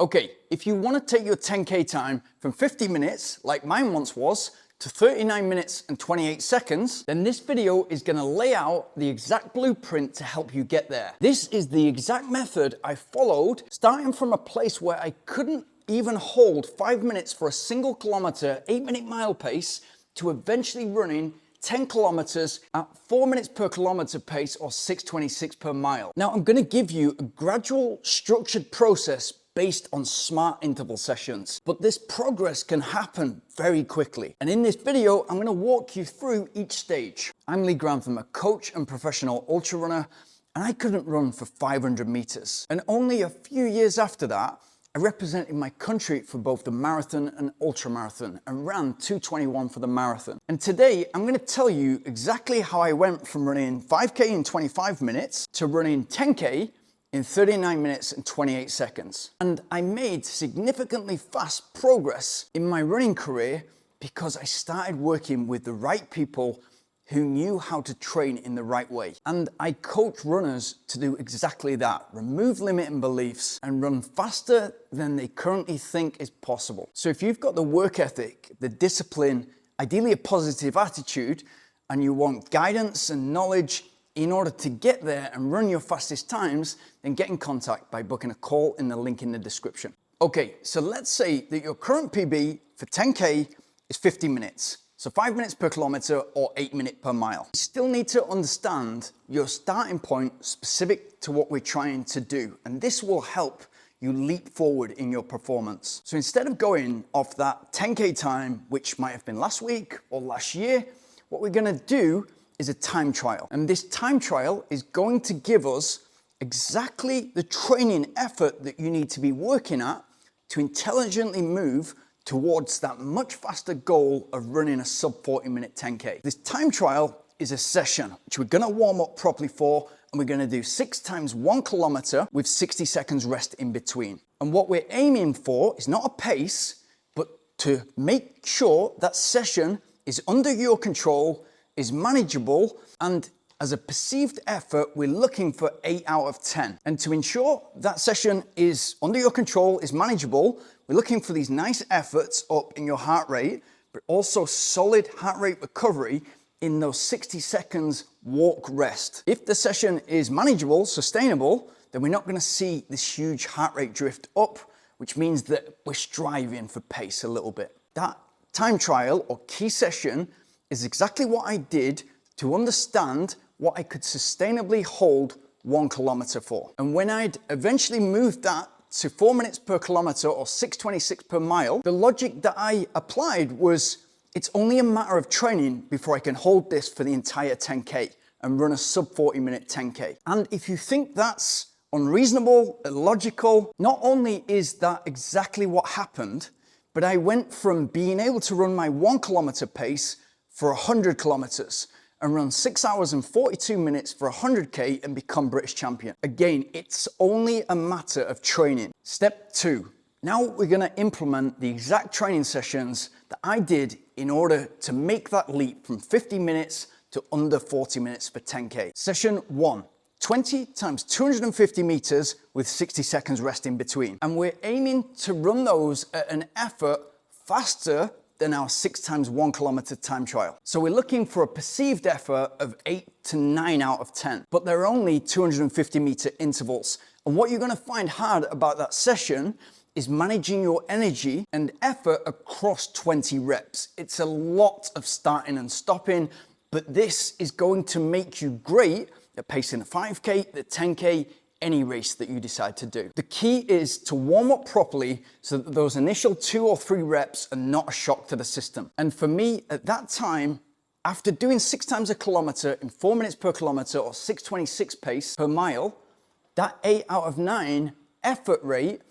Okay, if you want to take your 10K time from 50 minutes, like mine once was, to 39 minutes and 28 seconds, then this video is going to lay out the exact blueprint to help you get there. This is the exact method I followed, starting from a place where I couldn't even hold 5 minutes for a single kilometer, 8-minute mile pace, to eventually running 10 kilometers at 4 minutes per kilometer pace or 6:26 per mile. Now I'm going to give you a gradual, structured process based on smart interval sessions, but this progress can happen very quickly. And in this video, I'm going to walk you through each stage. I'm Grantham, a coach and professional ultra runner, and I couldn't run for 500 meters. And only a few years after that, I represented my country for both the marathon and ultra marathon and ran 2:21 for the marathon. And today I'm going to tell you exactly how I went from running 5K in 25 minutes to running 10K in 39 minutes and 28 seconds. And I made significantly fast progress in my running career because I started working with the right people who knew how to train in the right way. And I coach runners to do exactly that, remove limiting beliefs and run faster than they currently think is possible. So if you've got the work ethic, the discipline, ideally a positive attitude, and you want guidance and knowledge in order to get there and run your fastest times, then get in contact by booking a call in the link in the description. Okay, so let's say that your current PB for 10K is 50 minutes. So 5 minutes per kilometer or 8 minutes per mile. You still need to understand your starting point specific to what we're trying to do. And this will help you leap forward in your performance. So instead of going off that 10K time, which might have been last week or last year, what we're gonna do is a time trial. And this time trial is going to give us exactly the training effort that you need to be working at to intelligently move towards that much faster goal of running a sub-40 minute 10K. This time trial is a session which we're gonna warm up properly for, and we're gonna do 6 times 1 kilometer with 60 seconds rest in between. And what we're aiming for is not a pace, but to make sure that session is under your control, is manageable, and as a perceived effort, we're looking for 8 out of 10. And to ensure that session is under your control, is manageable, we're looking for these nice efforts up in your heart rate, but also solid heart rate recovery in those 60 seconds walk rest. If the session is manageable, sustainable, then we're not gonna see this huge heart rate drift up, which means that we're striving for pace a little bit. That time trial or key session is exactly what I did to understand what I could sustainably hold 1 kilometer for. And when I'd eventually moved that to 4 minutes per kilometer or 6:26 per mile, the logic that I applied was it's only a matter of training before I can hold this for the entire 10K and run a sub-40 minute 10K. And if you think that's unreasonable, illogical, not only is that exactly what happened, but I went from being able to run my 1 kilometer pace for 100 kilometers and run 6 hours and 42 minutes for 100K and become British champion. Again, it's only a matter of training. Step 2. Now we're gonna implement the exact training sessions that I did in order to make that leap from 50 minutes to under 40 minutes for 10K. Session 1. 20 times 250 meters with 60 seconds rest in between. And we're aiming to run those at an effort faster than our 6 times 1 kilometer time trial. So we're looking for a perceived effort of 8 to 9 out of 10, but they're only 250 meter intervals. And what you're gonna find hard about that session is managing your energy and effort across 20 reps. It's a lot of starting and stopping, but this is going to make you great at pacing the 5K, the 10K, any race that you decide to do. The key is to warm up properly so that those initial 2 or 3 reps are not a shock to the system. And for me, at that time, after doing 6 times a kilometer in 4 minutes per kilometer or 6:26 pace per mile, that 8 out of 9 effort rate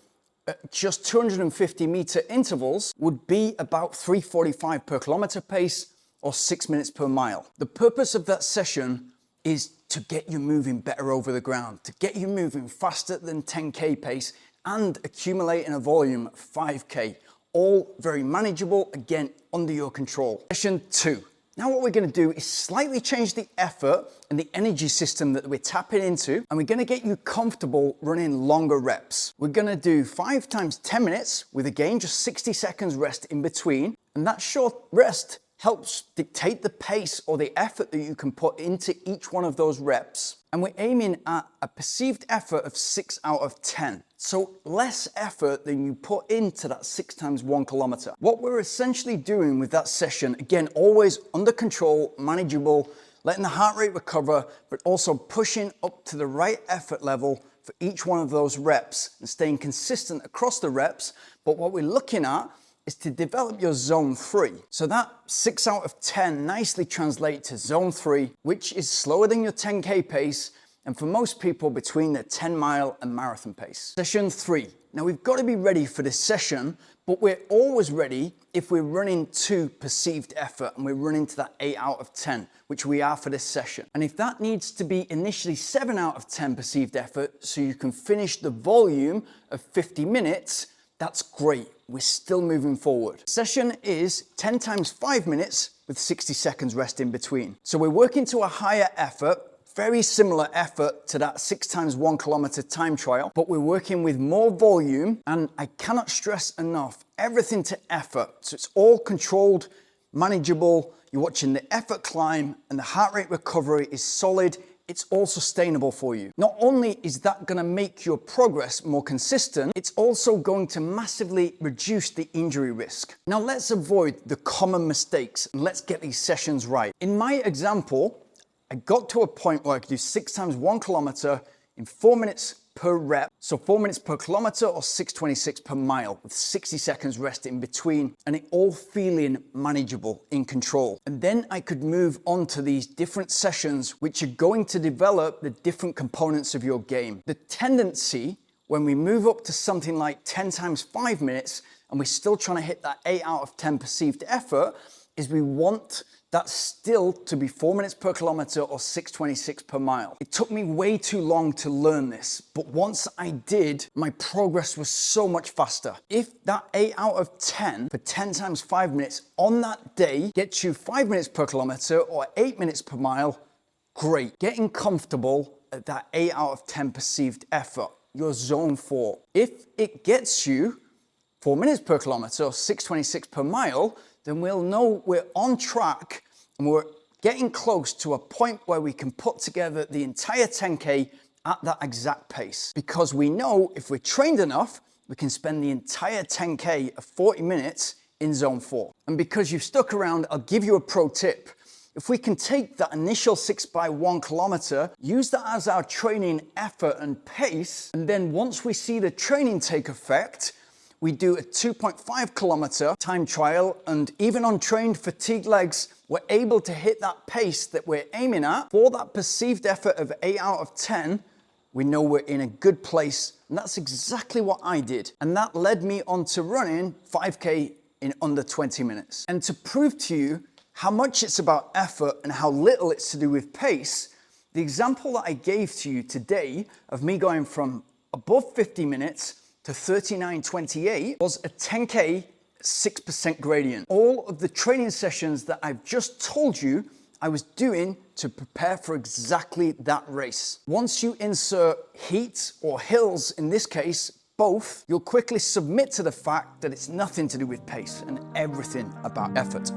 at just 250 meter intervals would be about 3:45 per kilometer pace or 6 minutes per mile. The purpose of that session is to get you moving better over the ground, to get you moving faster than 10K pace and accumulating a volume of 5K, all very manageable, again, under your control. Session 2. Now what we're gonna do is slightly change the effort and the energy system that we're tapping into, and we're gonna get you comfortable running longer reps. We're gonna do 5 times 10 minutes with again just 60 seconds rest in between, and that short rest helps dictate the pace or the effort that you can put into each one of those reps. And we're aiming at a perceived effort of 6 out of 10. So less effort than you put into that 6 times 1 kilometer. What we're essentially doing with that session, again, always under control, manageable, letting the heart rate recover, but also pushing up to the right effort level for each one of those reps and staying consistent across the reps. But what we're looking at is to develop your zone 3. So that 6 out of 10 nicely translates to zone 3, which is slower than your 10K pace, and for most people between their 10-mile and marathon pace. Session 3. Now we've got to be ready for this session, but we're always ready if we're running to perceived effort and we're running to that 8 out of 10, which we are for this session. And if that needs to be initially 7 out of 10 perceived effort so you can finish the volume of 50 minutes, that's great. We're still moving forward. Session is 10 times 5 minutes with 60 seconds rest in between. So we're working to a higher effort, very similar effort to that 6 times 1 kilometer time trial, but we're working with more volume, and I cannot stress enough, everything to effort. So it's all controlled, manageable. You're watching the effort climb and the heart rate recovery is solid. It's all sustainable for you. Not only is that gonna make your progress more consistent, it's also going to massively reduce the injury risk. Now let's avoid the common mistakes and let's get these sessions right. In my example, I got to a point where I could do 6 times 1 kilometer in 4 minutes per rep. So 4 minutes per kilometer or 6:26 per mile with 60 seconds rest in between, and it all feeling manageable, in control. And then I could move on to these different sessions which are going to develop the different components of your game. The tendency when we move up to something like 10 times 5 minutes and we're still trying to hit that 8 out of 10 perceived effort is we want that still to be 4 minutes per kilometer or 6:26 per mile. It took me way too long to learn this, but once I did, my progress was so much faster. If that 8 out of 10 for 10 times 5 minutes on that day gets you 5 minutes per kilometer or 8 minutes per mile, great. Getting comfortable at that 8 out of 10 perceived effort, your zone 4. If it gets you 4 minutes per kilometer or 6:26 per mile, then we'll know we're on track and we're getting close to a point where we can put together the entire 10K at that exact pace. Because we know if we're trained enough, we can spend the entire 10K of 40 minutes in zone 4. And because you've stuck around, I'll give you a pro tip. If we can take that initial 6 by 1 kilometer, use that as our training effort and pace, and then once we see the training take effect, we do a 2.5 kilometer time trial, and even on trained fatigued legs, we're able to hit that pace that we're aiming at. For that perceived effort of 8 out of 10, we know we're in a good place, and that's exactly what I did. And that led me on to running 5K in under 20 minutes. And to prove to you how much it's about effort and how little it's to do with pace, the example that I gave to you today of me going from above 50 minutes to 39.28 was a 10K 6% gradient. All of the training sessions that I've just told you I was doing to prepare for exactly that race. Once you insert heat or hills, in this case, both, you'll quickly submit to the fact that it's nothing to do with pace and everything about effort.